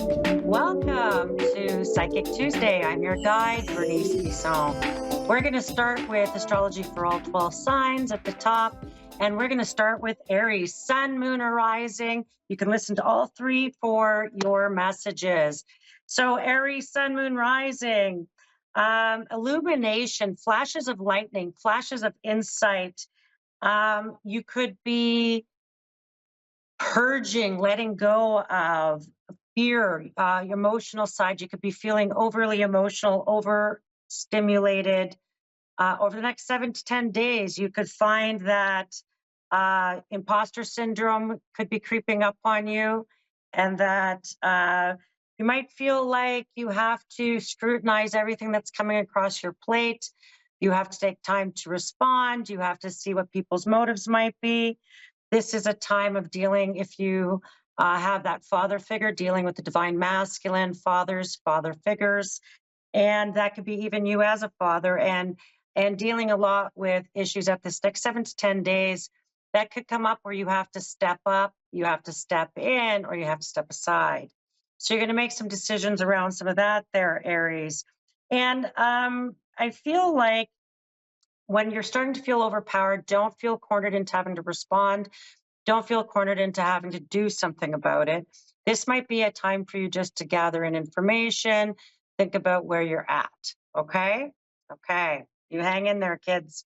Welcome to Psychic Tuesday. I'm your guide, Bernice Bisson. We're going to start with astrology for all 12 signs at the top. And we're going to start with Aries, Sun, Moon, or Rising. You can listen to all three for your messages. So, Aries, Sun, Moon, Rising, illumination, flashes of lightning, flashes of insight. You could be purging, letting go of fear, your emotional side. You could be feeling overly emotional, overstimulated. Over the next 7 to 10 days, you could find that imposter syndrome could be creeping up on you, and that you might feel like you have to scrutinize everything that's coming across your plate. You have to take time to respond. You have to see what people's motives might be. This is a time of dealing, if you have that father figure, dealing with the divine masculine, fathers, father figures, and that could be even you as a father, and dealing a lot with issues at this next 7 to 10 days that could come up where you have to step up, you have to step in, or you have to step aside. So you're going to make some decisions around some of that there, Aries. And I feel like when you're starting to feel overpowered, don't feel cornered into having to respond. Don't feel cornered into having to do something about it. This might be a time for you just to gather in information, think about where you're at. Okay? Okay. You hang in there, kids.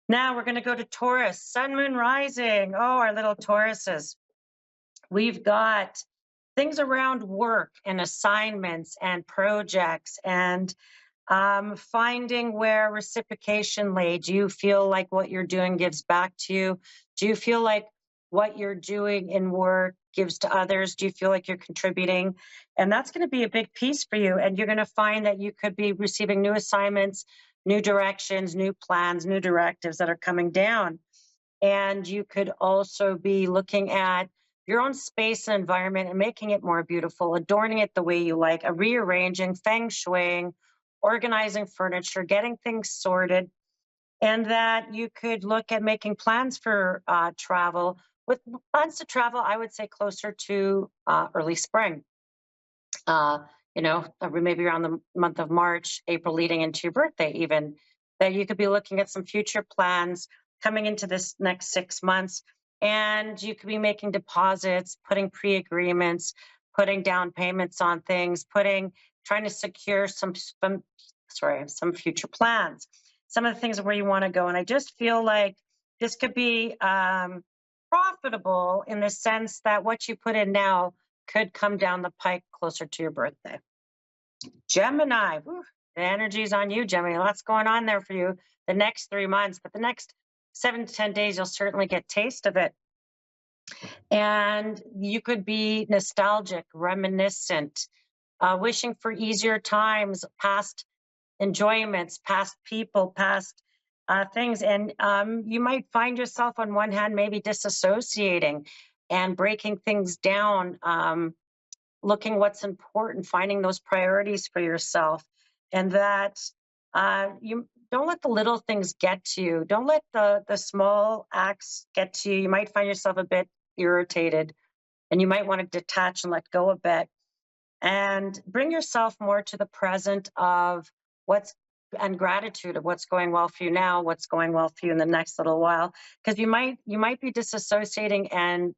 Now we're going to go to Taurus, Sun, Moon, Rising. Oh, our little Tauruses. We've got things around work and assignments and projects and finding where reciprocation lay. Do you feel like what you're doing gives back to you? Do you feel like what you're doing in work gives to others? Do you feel like you're contributing? And that's going to be a big piece for you. And you're going to find that you could be receiving new assignments, new directions, new plans, new directives that are coming down. And you could also be looking at your own space and environment and making it more beautiful, adorning it the way you like, rearranging, feng shuiing, organizing furniture, getting things sorted, and that you could look at making plans for travel. With plans to travel, I would say closer to early spring. Uh, maybe around the month of March, April, leading into your birthday, even that you could be looking at some future plans coming into this next 6 months. And you could be making deposits, putting pre agreements, putting down payments on things, trying to secure some future plans, some of the things where you want to go. And I just feel like this could be profitable in the sense that what you put in now could come down the pike closer to your birthday. Gemini, whew, the energy's on you, Gemini. Lots going on there for you the next 3 months, but the next 7 to 10 days, you'll certainly get taste of it. And you could be nostalgic, reminiscent, wishing for easier times, past enjoyments, past people, past things. And you might find yourself on one hand maybe disassociating and breaking things down, looking what's important, finding those priorities for yourself, and that you don't let the little things get to you. Don't let the small acts get to you. You might find yourself a bit irritated, and you might want to detach and let go a bit, and bring yourself more to the present of what's and gratitude of what's going well for you now, what's going well for you in the next little while, because you might be disassociating and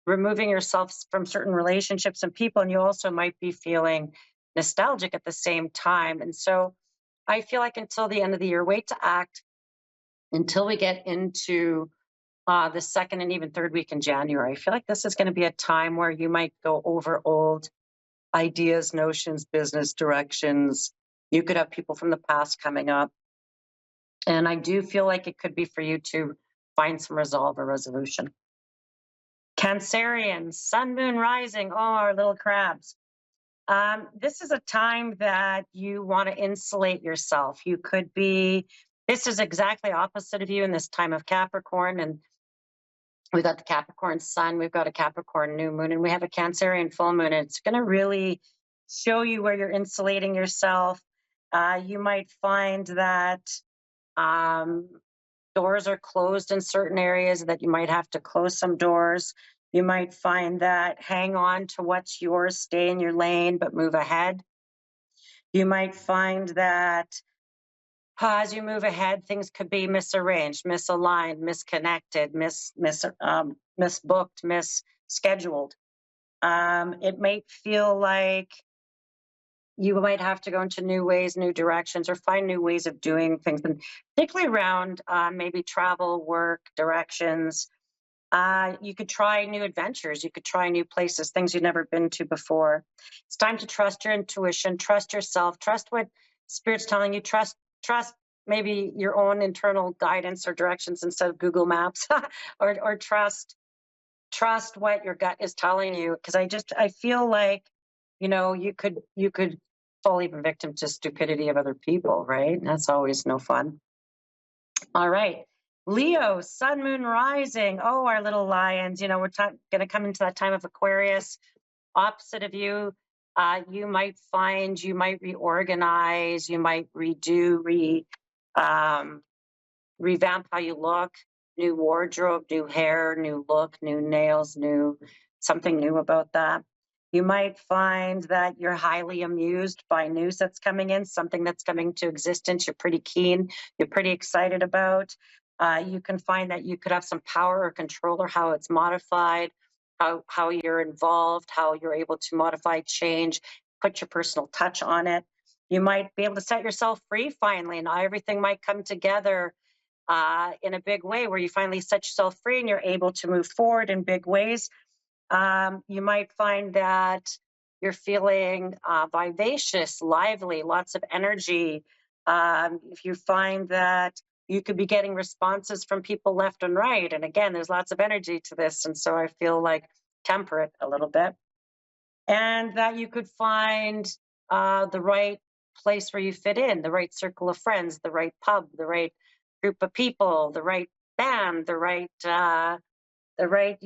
removing yourself from certain relationships and people, and you also might be feeling nostalgic at the same time. And so I feel like until the end of the year, wait to act until we get into the second and even third week in January. I feel like this is going to be a time where you might go over old ideas, notions, business directions. You could have people from the past coming up. And I do feel like it could be for you to find some resolve or resolution. Cancerian, Sun, Moon, Rising. Oh, our little crabs. This is a time that you want to insulate yourself. This is exactly opposite of you in this time of Capricorn. And we've got the Capricorn sun, we've got a Capricorn new moon, and we have a Cancerian full moon. And it's going to really show you where you're insulating yourself. You might find that doors are closed in certain areas, that you might have to close some doors. You might find that hang on to what's yours, stay in your lane, but move ahead. You might find that as you move ahead, things could be misarranged, misaligned, misconnected, misbooked, misscheduled. It might feel like you might have to go into new ways, new directions, or find new ways of doing things, and particularly around maybe travel, work, directions. You could try new adventures. You could try new places, things you've never been to before. It's time to trust your intuition, trust yourself, trust what Spirit's telling you, trust maybe your own internal guidance or directions instead of Google Maps, or trust what your gut is telling you. Because I feel like, you could fall even victim to stupidity of other people, right? That's always no fun. All right. Leo, sun, moon, rising. Oh, our little lions. We're going to come into that time of Aquarius. Opposite of you, you might reorganize, you might um, revamp how you look, new wardrobe, new hair, new look, new nails, something new about that. You might find that you're highly amused by news that's coming in, something that's coming to existence. You're pretty keen, you're pretty excited about. You can find that you could have some power or control or how it's modified, how you're involved, how you're able to modify, change, put your personal touch on it. You might be able to set yourself free finally, and everything might come together in a big way where you finally set yourself free and you're able to move forward in big ways. You might find that you're feeling vivacious, lively, lots of energy. If you find that you could be getting responses from people left and right. And again, there's lots of energy to this. And so I feel like temperate a little bit. And that you could find the right place where you fit in, the right circle of friends, the right pub, the right group of people, the right band, you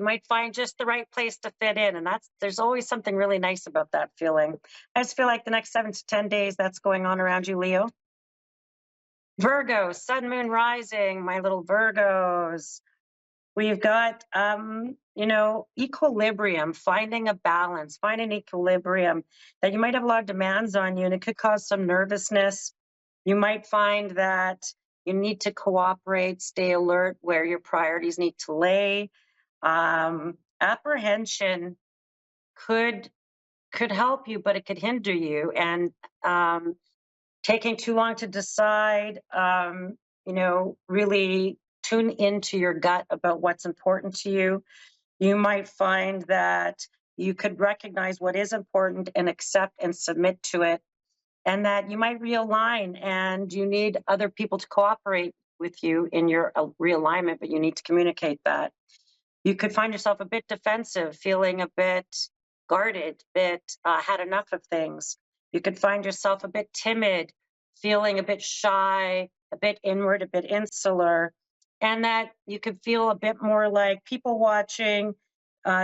might find just the right place to fit in. And there's always something really nice about that feeling. I just feel like the next 7 to 10 days that's going on around you, Leo. Virgo, sun, moon, rising, my little Virgos. We've got, equilibrium, finding a balance, finding equilibrium, that you might have a lot of demands on you and it could cause some nervousness. You might find that you need to cooperate, stay alert where your priorities need to lay. Apprehension could help you, but it could hinder you. And taking too long to decide, really tune into your gut about what's important to you. You might find that you could recognize what is important and accept and submit to it, and that you might realign and you need other people to cooperate with you in your realignment, but you need to communicate that. You could find yourself a bit defensive, feeling a bit guarded, had enough of things. You could find yourself a bit timid, feeling a bit shy, a bit inward, a bit insular, and that you could feel a bit more like people watching,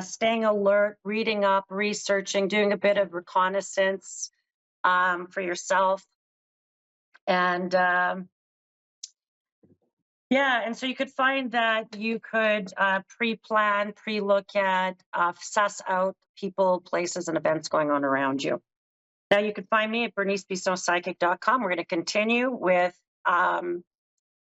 staying alert, reading up, researching, doing a bit of reconnaissance for yourself. And yeah, and so you could find that you could pre-plan, pre-look at, suss out people, places, and events going on around you. Now you can find me at bernicebissonpsychic.com. We're going to continue with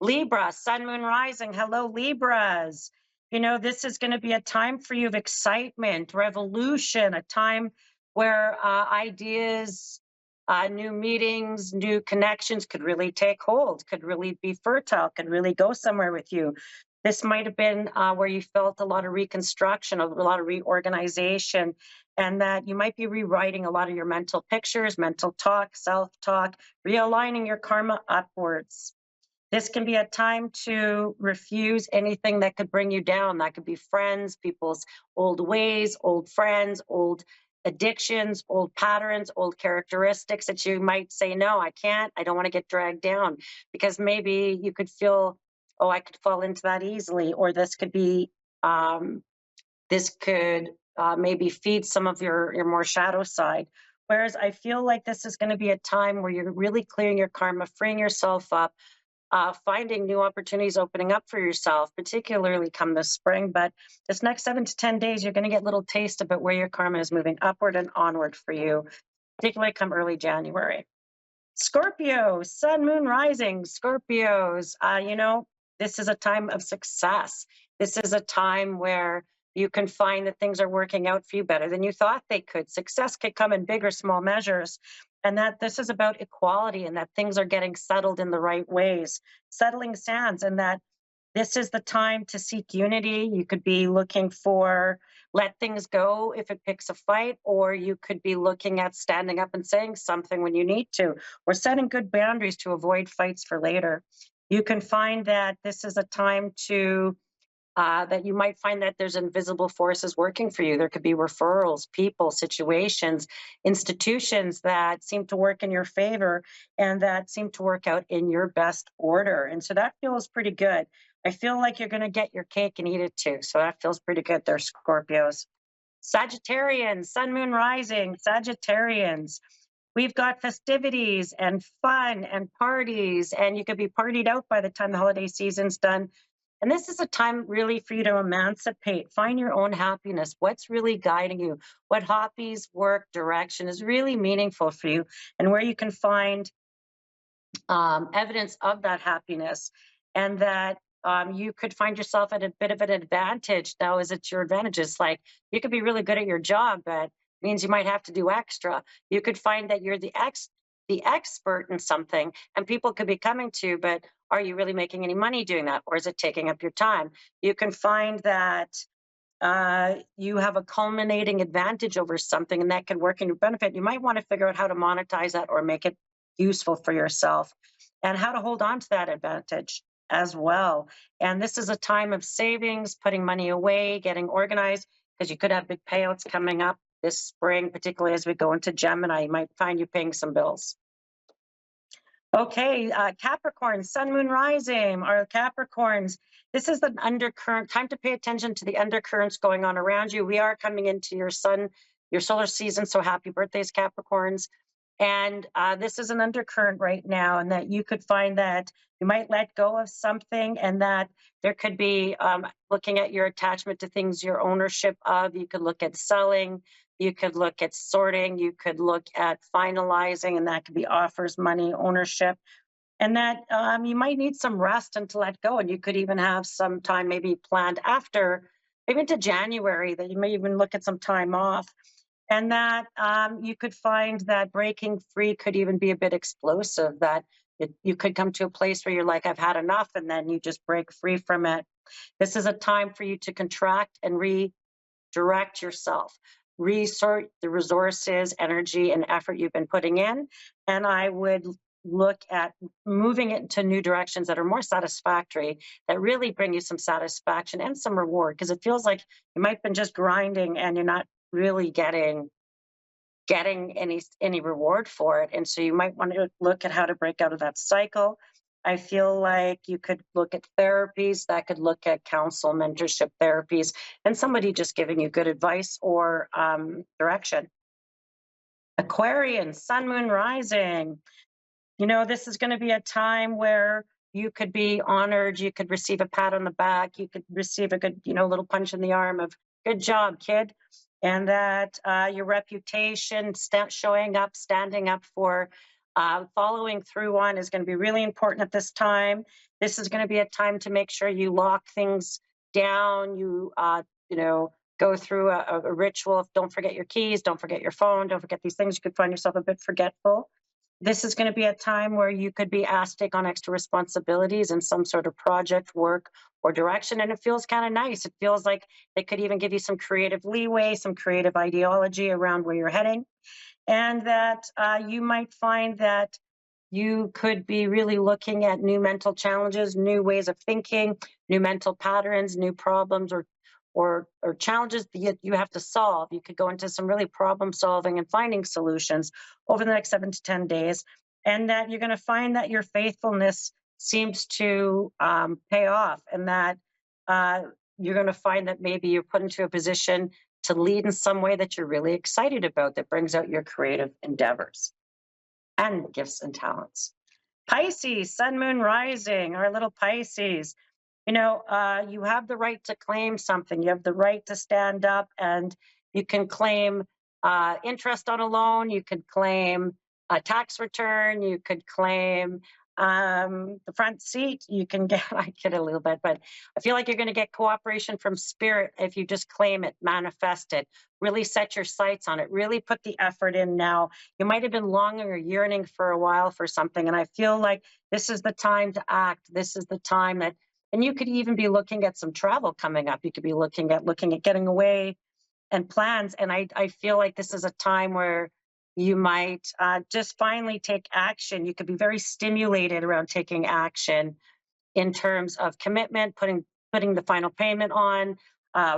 Libra, sun, moon, rising. Hello, Libras. This is going to be a time for you of excitement, revolution, a time where ideas, new meetings, new connections could really take hold, could really be fertile, could really go somewhere with you. This might have been where you felt a lot of reconstruction, a lot of reorganization, and that you might be rewriting a lot of your mental pictures, mental talk, self-talk, realigning your karma upwards. This can be a time to refuse anything that could bring you down. That could be friends, people's old ways, old friends, old addictions, old patterns, old characteristics that you might say, no, I can't. I don't want to get dragged down, because maybe you could feel, oh, I could fall into that easily, or this could be, maybe feed some of your more shadow side. Whereas I feel like this is going to be a time where you're really clearing your karma, freeing yourself up, finding new opportunities opening up for yourself, particularly come this spring. But this next 7 to 10 days, you're going to get little taste about where your karma is moving upward and onward for you, particularly come early January. Scorpio, sun, moon, rising, Scorpios. This is a time of success. This is a time where you can find that things are working out for you better than you thought they could. Success could come in big or small measures, and that this is about equality and that things are getting settled in the right ways, settling sands, and that this is the time to seek unity. You could be looking for let things go if it picks a fight, or you could be looking at standing up and saying something when you need to, or setting good boundaries to avoid fights for later. You can find that this is a time to that you might find that there's invisible forces working for you. There could be referrals, people, situations, institutions that seem to work in your favor and that seem to work out in your best order. And so that feels pretty good. I feel like you're going to get your cake and eat it too. So that feels pretty good there, Scorpios. Sagittarians, sun, moon, rising, Sagittarians. We've got festivities and fun and parties, and you could be partied out by the time the holiday season's done. And this is a time really for you to emancipate, find your own happiness. What's really guiding you? What hobbies, work, direction is really meaningful for you, and where you can find evidence of that happiness, and that you could find yourself at a bit of an advantage. Now, is it your advantage? It's like you could be really good at your job, but means you might have to do extra. You could find that you're the expert in something, and people could be coming to you, but are you really making any money doing that, or is it taking up your time? You can find that you have a culminating advantage over something, and that can work in your benefit. You might want to figure out how to monetize that or make it useful for yourself, and how to hold on to that advantage as well. And this is a time of savings, putting money away, getting organized, because you could have big payouts coming up this spring, particularly as we go into Gemini. You might find you paying some bills. Okay, Capricorn, sun, moon, rising, our Capricorns. This is the undercurrent, time to pay attention to the undercurrents going on around you. We are coming into your sun, your solar season, so happy birthdays, Capricorns. And this is an undercurrent right now, and that you could find that you might let go of something, and that there could be looking at your attachment to things, your ownership of. You could look at selling, you could look at sorting, you could look at finalizing, and that could be offers, money, ownership. And that you might need some rest and to let go. And you could even have some time maybe planned after, maybe into January, that you may even look at some time off. And that you could find that breaking free could even be a bit explosive, that you could come to a place where you're like, I've had enough, and then you just break free from it. This is a time for you to contract and redirect yourself, resort the resources, energy, and effort you've been putting in. And I would look at moving it into new directions that are more satisfactory, that really bring you some satisfaction and some reward, because it feels like you might have been just grinding and you're not really getting any reward for it. And so you might want to look at how to break out of that cycle. I feel like you could look at therapies, that could look at counsel, mentorship therapies, and somebody just giving you good advice or direction. Aquarian, sun, moon, rising. This is going to be a time where you could be honored, you could receive a pat on the back, you could receive a good, little punch in the arm of good job, kid. And that your reputation, showing up, standing up for, following through on is going to be really important at this time. This is going to be a time to make sure you lock things down. You go through a ritual of don't forget your keys, don't forget your phone, don't forget these things. You could find yourself a bit forgetful. This is going to be a time where you could be asked to take on extra responsibilities in some sort of project, work, or direction. And it feels kind of nice. It feels like they could even give you some creative leeway, some creative ideology around where you're heading. And that you might find that you could be really looking at new mental challenges, new ways of thinking, new mental patterns, new problems, or challenges that you have to solve. You could go into some really problem solving and finding solutions over the next 7 to 10 days, and that you're going to find that your faithfulness seems to pay off, and that you're going to find that maybe you're put into a position to lead in some way that you're really excited about, that brings out your creative endeavors and gifts and talents. Pisces, sun, moon, rising, our little Pisces. You have the right to claim something. You have the right to stand up, and you can claim interest on a loan. You could claim a tax return. You could claim the front seat. You can get, I kid a little bit, but I feel like you're going to get cooperation from spirit if you just claim it, manifest it, really set your sights on it, really put the effort in now. You might have been longing or yearning for a while for something, and I feel like this is the time to act. This is the time that, and you could even be looking at some travel coming up. You could be looking at getting away and plans. And I feel like this is a time where you might just finally take action. You could be very stimulated around taking action in terms of commitment, putting the final payment on,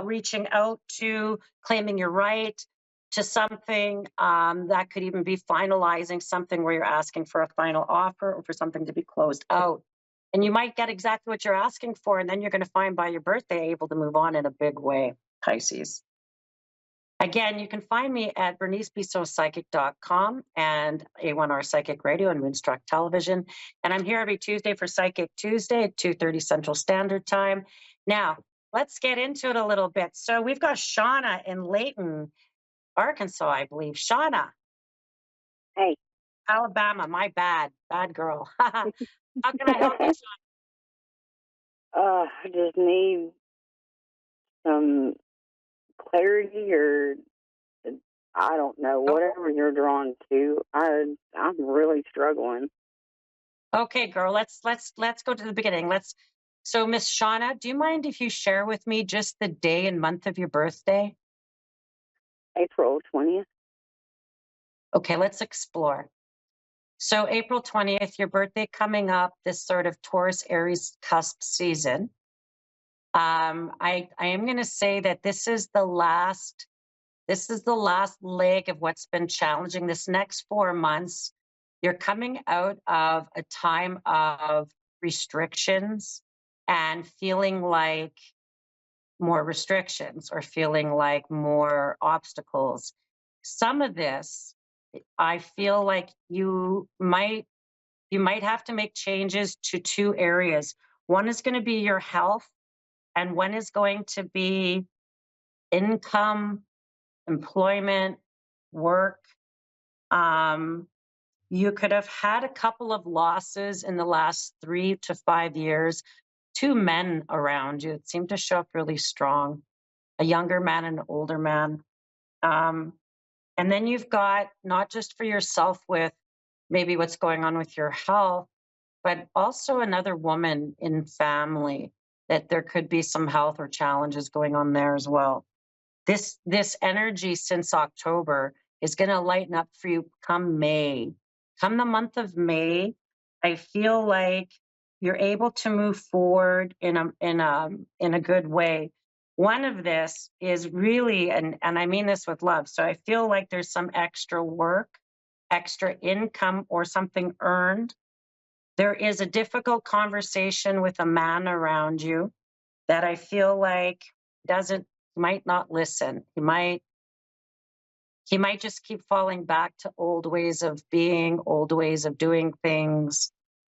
reaching out to, claiming your right to something. That could even be finalizing something where you're asking for a final offer or for something to be closed out. And you might get exactly what you're asking for, and then you're going to find by your birthday able to move on in a big way, Pisces. Again, you can find me at bernicebissonpsychic.com and A1R Psychic Radio and Moonstruck Television. And I'm here every Tuesday for Psychic Tuesday at 2:30 Central Standard Time. Now, let's get into it a little bit. So we've got Shauna in Layton, Arkansas, I believe. Shauna, Hey, Alabama, my bad girl. How can I help you, Shauna? I just need some clarity, or I don't know, whatever you're drawn to. I'm really struggling. Okay, girl, let's go to the beginning. So Miss Shauna, do you mind if you share with me just the day and month of your birthday? April 20th. Okay, let's explore. So April 20th, your birthday coming up, this sort of Taurus Aries cusp season. I am going to say that this is the last leg of what's been challenging. This next 4 months, you're coming out of a time of restrictions and feeling like more restrictions or feeling like more obstacles. Some of this, I feel like you might have to make changes to two areas. One is going to be your health, and one is going to be income, employment, work. Um, you could have had a couple of losses in the last 3 to 5 years. Two men around you that seem to show up really strong, a younger man and an older man. Um, and then you've got not just for yourself with maybe what's going on with your health, but also another woman in family that there could be some health or challenges going on there as well. This energy since October is going to lighten up for you come May. Come the month of May, I feel like you're able to move forward in a good way. One of this is really, and I mean this with love. So I feel like there's some extra work, extra income, or something earned. There is a difficult conversation with a man around you that I feel like doesn't might not listen. He might just keep falling back to old ways of being, old ways of doing things.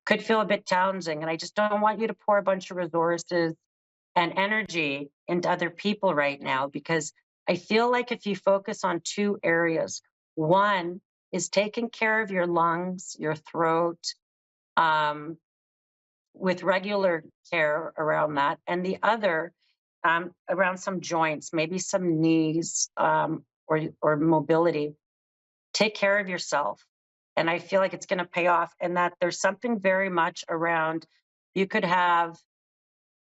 Could feel a bit challenging. And I just don't want you to pour a bunch of resources and energy into other people right now, because I feel like if you focus on two areas, one is taking care of your lungs, your throat, um, with regular care around that, and the other around some joints, maybe some knees, or mobility. Take care of yourself, and I feel like it's going to pay off. And that there's something very much around. You could have,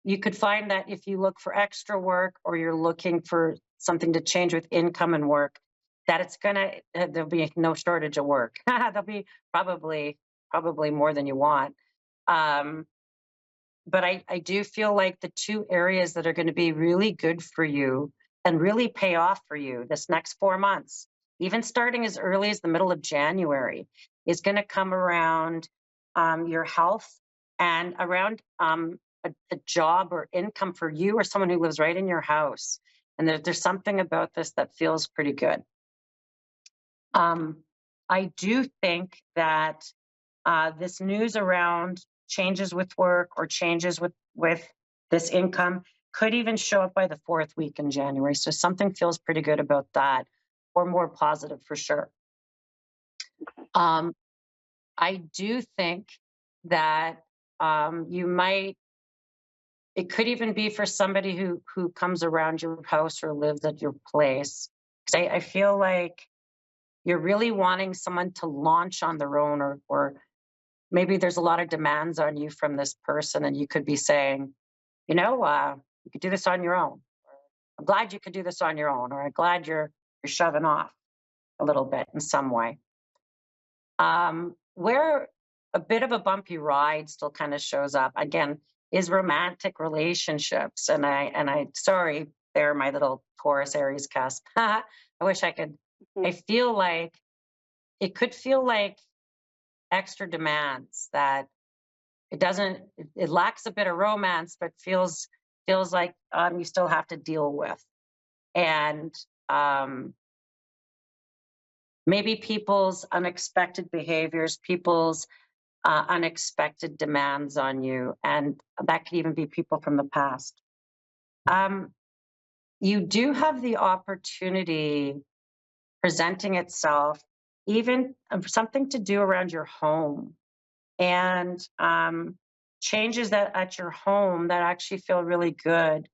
you could find that if you look for extra work or you're looking for something to change with income and work, that it's gonna there'll be no shortage of work. There'll be probably more than you want. Um, but I do feel like the two areas that are going to be really good for you and really pay off for you this next 4 months, even starting as early as the middle of January, is going to come around your health and around a job or income for you or someone who lives right in your house. And there's something about this that feels pretty good. I do think that this news around changes with work or changes with this income could even show up by the fourth week in January. So something feels pretty good about that, or more positive for sure. Um, I do think that you might. It could even be for somebody who comes around your house or lives at your place. Because I feel like you're really wanting someone to launch on their own, or maybe there's a lot of demands on you from this person, and you could be saying, you could do this on your own. I'm glad you could do this on your own, or I'm glad you're shoving off a little bit in some way. Where a bit of a bumpy ride still kind of shows up again is romantic relationships. And I sorry, they're my little Taurus Aries cusp. I wish I could. Mhm. I feel like it could feel like extra demands that it doesn't. It lacks a bit of romance, but feels like you still have to deal with. And um, maybe people's unexpected behaviors, people's unexpected demands on you. And that could even be people from the past. Um, you do have the opportunity presenting itself, even something to do around your home, and changes that at your home that actually feel really good.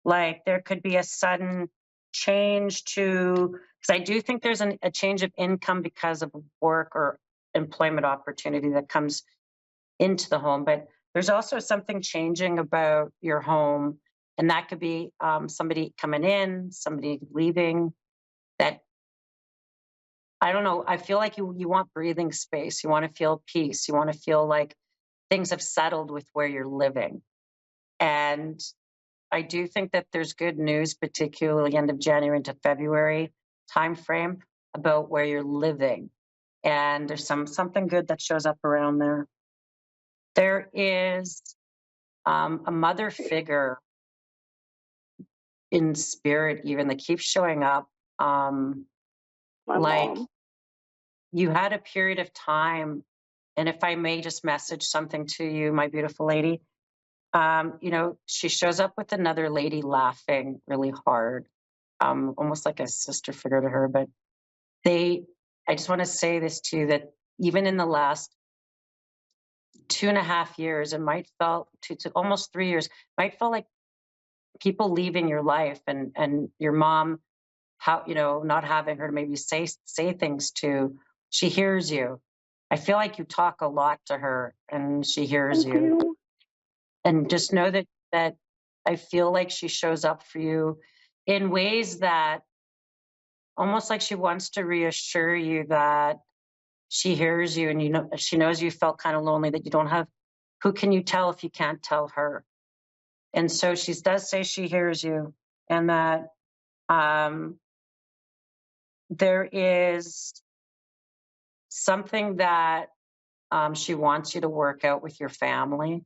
Like there could be a sudden change to, because I do think there's a change of income because of work or employment opportunity that comes into the home, but there's also something changing about your home. And that could be somebody coming in, somebody leaving. That I don't know. I feel like you want breathing space. You want to feel peace. You want to feel like things have settled with where you're living. And I do think that there's good news, particularly end of January into February timeframe about where you're living. And there's something good that shows up around there. There is a mother figure in spirit, even that keeps showing up. Um, My like mom. you had a period of time, and if I may just message something to you, my beautiful lady, she shows up with another lady laughing really hard, almost like a sister figure to her. But I just want to say this to you that even in the last 2.5 years, it might felt to almost 3 years, might feel like people leaving your life, and your mom, how not having her to maybe say things to. She hears you. I feel like you talk a lot to her and she hears Thank you. you. And just know that I feel like she shows up for you in ways that almost like she wants to reassure you that she hears you, and she knows you felt kind of lonely, that you don't have, who can you tell if you can't tell her. And so she does say she hears you, and that um, there is something that she wants you to work out with your family.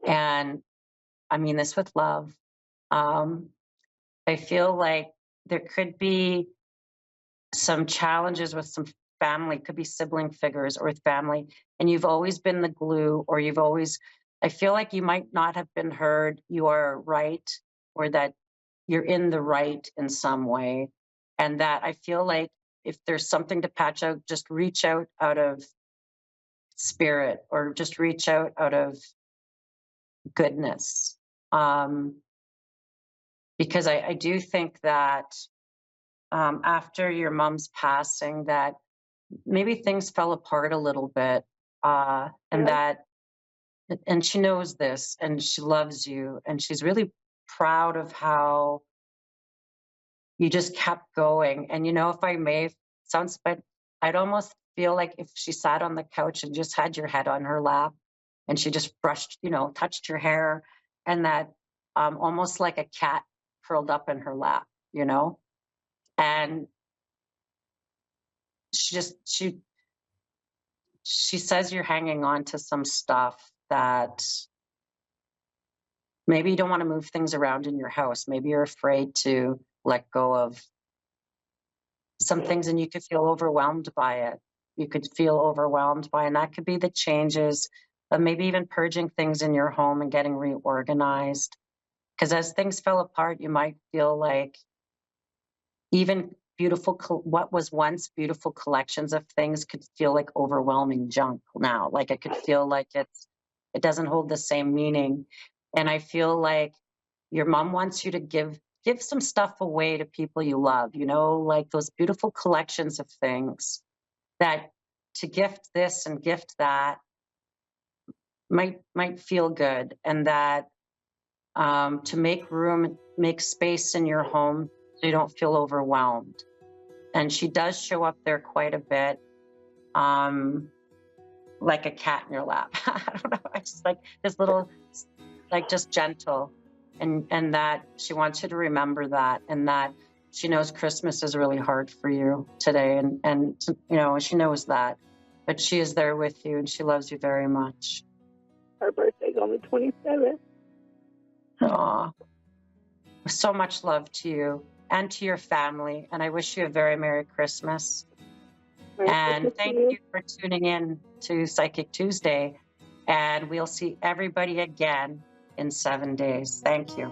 And I mean this with love. Um, I feel like there could be some challenges with some family, could be sibling figures or with family, and you've always been the glue, or I feel like you might not have been heard. You are right, or that you're in the right in some way. And that I feel like if there's something to patch out, just reach out of spirit, or just reach out of goodness. Um, because I do think that after your mom's passing, that maybe things fell apart a little bit, and Yeah. and she knows this, and she loves you, and she's really proud of how you just kept going. And if I may, sounds, but I'd almost feel like if she sat on the couch and just had your head on her lap, and she just brushed, touched your hair, and that almost like a cat curled up in her lap, and she says you're hanging on to some stuff that maybe you don't want to move things around in your house. Maybe you're afraid to let go of some things, and you could feel overwhelmed by it. you could feel overwhelmed by. And that could be the changes, but maybe even purging things in your home and getting reorganized. Because as things fell apart, you might feel like even what was once beautiful collections of things could feel like overwhelming junk now. Like it could feel like it doesn't hold the same meaning. And I feel like your mom wants you to give some stuff away to people you love, like those beautiful collections of things that to gift this and gift that might feel good, and that to make room, make space in your home so you don't feel overwhelmed. And she does show up there quite a bit, like a cat in your lap. I don't know. It's just like this little, like just gentle, and that she wants you to remember that, and that she knows Christmas is really hard for you today, and she knows that, but she is there with you and she loves you very much. Her birthday's on the 27th. Aw. So much love to you and to your family, and I wish you a very Merry Christmas. And thank you for tuning in to Psychic Tuesday, and we'll see everybody again in 7 days. Thank you.